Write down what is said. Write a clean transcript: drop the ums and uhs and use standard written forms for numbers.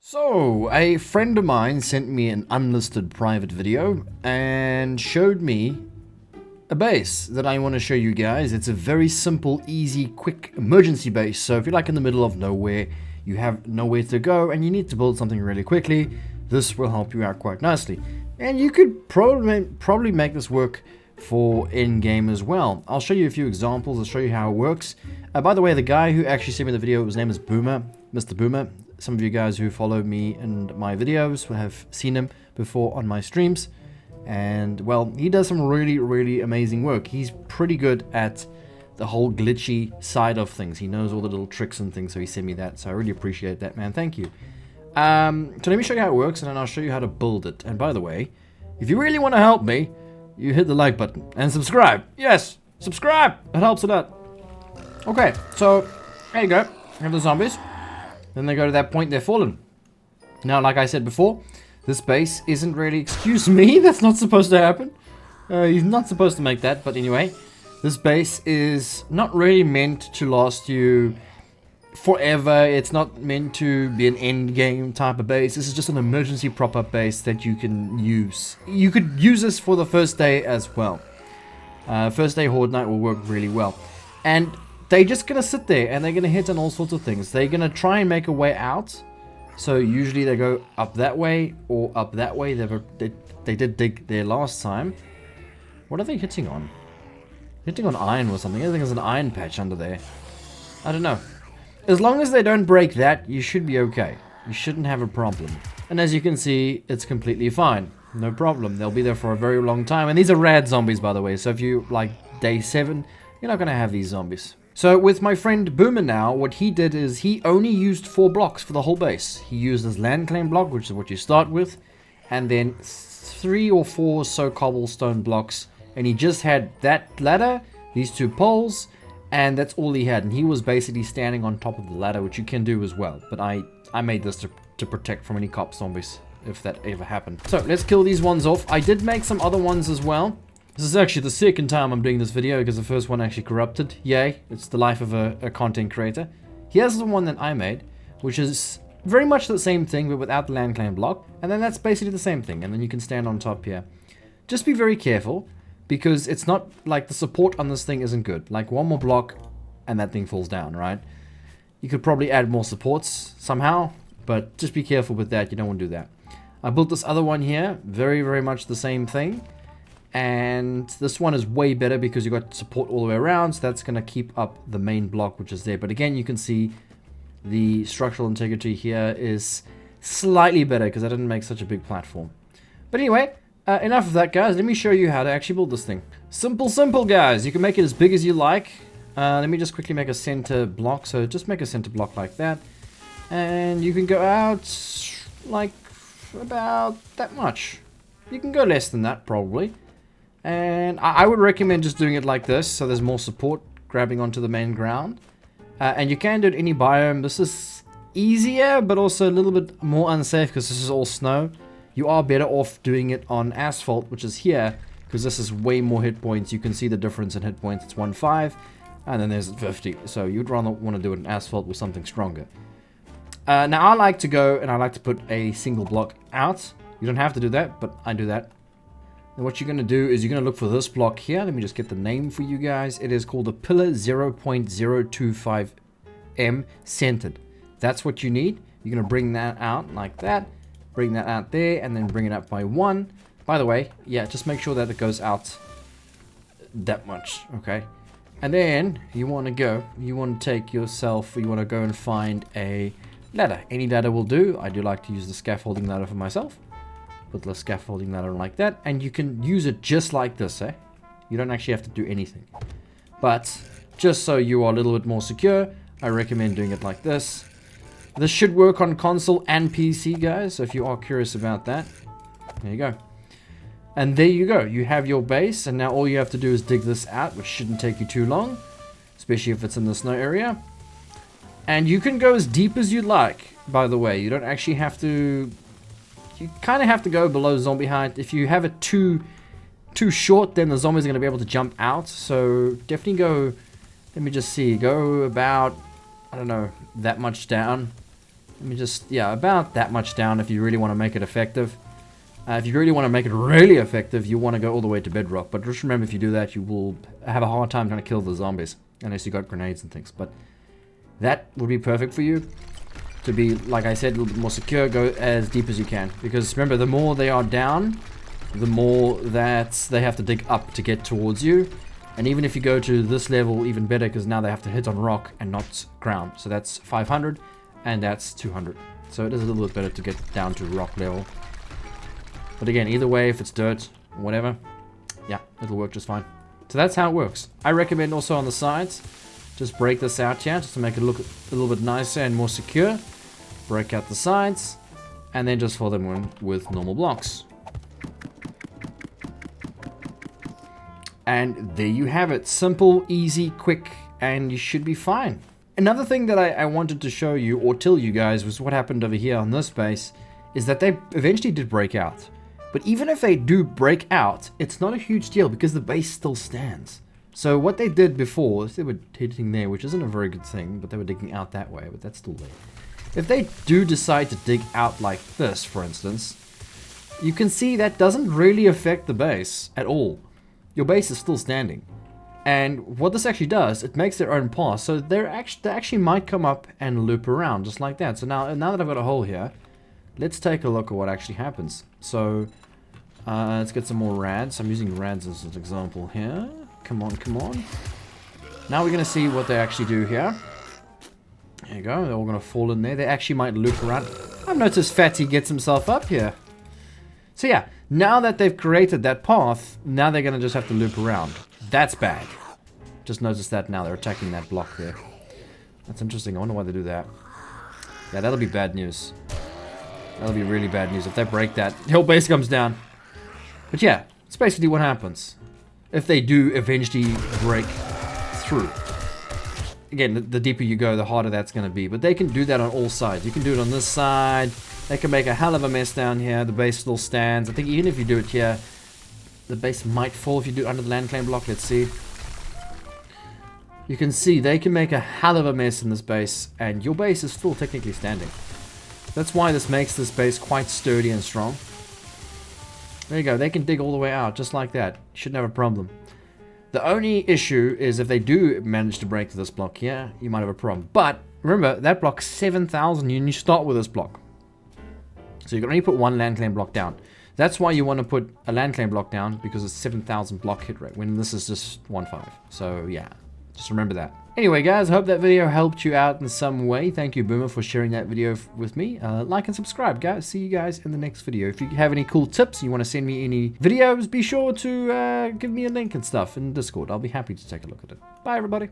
So, a friend of mine sent me an unlisted private video and showed me a base that I want to show you guys. It's a very simple, easy, quick emergency base. So if you're like in the middle of nowhere, you have nowhere to go and you need to build something really quickly, this will help you out quite nicely. And you could probably make this work for in-game as well. I'll show you a few examples. I'll show you how it works. By the way, the guy who actually sent me the video, his name is Boomer, Mr. Boomer. Some of you guys who follow me and my videos will have seen him before on my streams. And, well, he does some really amazing work. He's pretty good at the whole glitchy side of things. He knows all the little tricks and things, so he sent me that. So I really appreciate that, man. Thank you. So let me show you how it works, and then I'll show you how to build it. And by the way, if you really want to help me, you hit the like button and subscribe. Yes, subscribe. It helps a lot. Okay, so there you go. I have the zombies. Then they go to that point, they're fallen. Now, like I said before, this base isn't really... Excuse me, that's not supposed to happen. He's not supposed to make that, but anyway. This base is not really meant to last you forever. It's not meant to be an end game type of base. This is just an emergency prop-up base that you can use. You could use this for the first day as well. First day Horde Night will work really well. And they're just going to sit there and they're going to hit on all sorts of things. They're going to try and make a way out. So usually they go up that way or up that way. They did dig there last time. What are they hitting on? Hitting on iron or something. I think there's an iron patch under there. I don't know. As long as they don't break that, you should be okay. You shouldn't have a problem. And as you can see, it's completely fine. No problem. They'll be there for a very long time. And these are rad zombies, by the way. So if you like day 7, you're not going to have these zombies. So with my friend Boomer now, what he did is he only used 4 blocks for the whole base. He used his land claim block, which is what you start with, and then 3 or 4 cobblestone blocks, and he just had that ladder, these 2 poles, and that's all he had. And he was basically standing on top of the ladder, which you can do as well. But I made this to protect from any cop zombies, if that ever happened. So let's kill these ones off. I did make some other ones as well. This is actually the second time I'm doing this video because the first one actually corrupted. Yay, it's the life of a content creator. Here's the one that I made, which is very much the same thing but without the land claim block. And then that's basically the same thing. And then you can stand on top here. Just be very careful because it's not like the support on this thing isn't good. Like one more block and that thing falls down, right? You could probably add more supports somehow, but just be careful with that. You don't want to do that. I built this other one here. Very much the same thing. And this one is way better because you got support all the way around, so that's going to keep up the main block which is there. But again, you can see the structural integrity here is slightly better because I didn't make such a big platform. But anyway, enough of that, guys. Let me show you how to actually build this thing. Simple, guys. You can make it as big as you like. Let me just quickly make a center block. So just make a center block like that. And you can go out like about that much. You can go less than that probably. And I would recommend just doing it like this, so there's more support grabbing onto the main ground. And you can do it any biome. This is easier, but also a little bit more unsafe because this is all snow. You are better off doing it on asphalt, which is here, because this is way more hit points. You can see the difference in hit points. It's 1.5, and then there's 50. So you'd rather want to do it in asphalt with something stronger. Now I like to go and I like to put a single block out. You don't have to do that, but I do that. And what you're going to do is you're going to look for this block here. Let me just get the name for you guys. It is called a pillar 0.025M centered. That's what you need. You're going to bring that out like that. Bring that out there and then bring it up by 1. By the way, yeah, just make sure that it goes out that much, okay? And then you want to go, you want to take yourself, you want to go and find a ladder. Any ladder will do. I do like to use the scaffolding ladder for myself. Put the scaffolding ladder like that, and you can use it just like this, eh? You don't actually have to do anything. But just so you are a little bit more secure, I recommend doing it like this. This should work on console and PC, guys, so if you are curious about that, there you go. And there you go. You have your base, and now all you have to do is dig this out, which shouldn't take you too long, especially if it's in the snow area. And you can go as deep as you like, by the way. You don't actually have to... You kind of have to go below zombie height. If you have it too short, then the zombies are going to be able to jump out. So definitely go, let me just see, go about, I don't know, that much down. Let me just, yeah, about that much down if you really want to make it effective. If you really want to make it really effective, you want to go all the way to bedrock. But just remember, if you do that, you will have a hard time trying to kill the zombies. Unless you got grenades and things. But that would be perfect for you. To be, like I said, a little bit more secure, go as deep as you can. Because remember, the more they are down, the more that they have to dig up to get towards you. And even if you go to this level, even better, because now they have to hit on rock and not ground. So that's 500, and that's 200. So it is a little bit better to get down to rock level. But again, either way, if it's dirt, or whatever, yeah, it'll work just fine. So that's how it works. I recommend also on the sides, just break this out here, just to make it look a little bit nicer and more secure. Break out the sides, and then just fill them in with normal blocks. And there you have it. Simple, easy, quick, and you should be fine. Another thing that I wanted to show you, or tell you guys, was what happened over here on this base, is that they eventually did break out. But even if they do break out, it's not a huge deal because the base still stands. So what they did before is they were hitting there, which isn't a very good thing, but they were digging out that way, but that's still there. If they do decide to dig out like this, for instance, you can see that doesn't really affect the base at all. Your base is still standing. And what this actually does, it makes their own path. So they actually might come up and loop around just like that. So now that I've got a hole here, let's take a look at what actually happens. So let's get some more rads. I'm using rads as an example here. Come on, come on. Now we're going to see what they actually do here. There you go. They're all going to fall in there. They actually might loop around. I've noticed Fatty gets himself up here. So yeah, now that they've created that path, now they're going to just have to loop around. That's bad. Just notice that now. They're attacking that block there. That's interesting. I wonder why they do that. Yeah, that'll be bad news. That'll be really bad news. If they break that, the whole base comes down. But yeah, it's basically what happens. If they do eventually break through. Again, the deeper you go, the harder that's going to be. But they can do that on all sides. You can do it on this side. They can make a hell of a mess down here. The base still stands. I think even if you do it here, the base might fall if you do it under the land claim block. Let's see. You can see they can make a hell of a mess in this base. And your base is still technically standing. That's why this makes this base quite sturdy and strong. There you go. They can dig all the way out just like that. You shouldn't have a problem. The only issue is if they do manage to break this block here, you might have a problem. But remember, that block's 7,000 and you start with this block. So you can only put one land claim block down. That's why you want to put a land claim block down, because it's 7,000 block hit rate, when this is just 1.5. So yeah, just remember that. Anyway guys, I hope that video helped you out in some way. Thank you Boomer for sharing that video with me. Like and subscribe guys. See you guys in the next video. If you have any cool tips, you want to send me any videos, be sure to give me a link and stuff in Discord. I'll be happy to take a look at it. Bye everybody.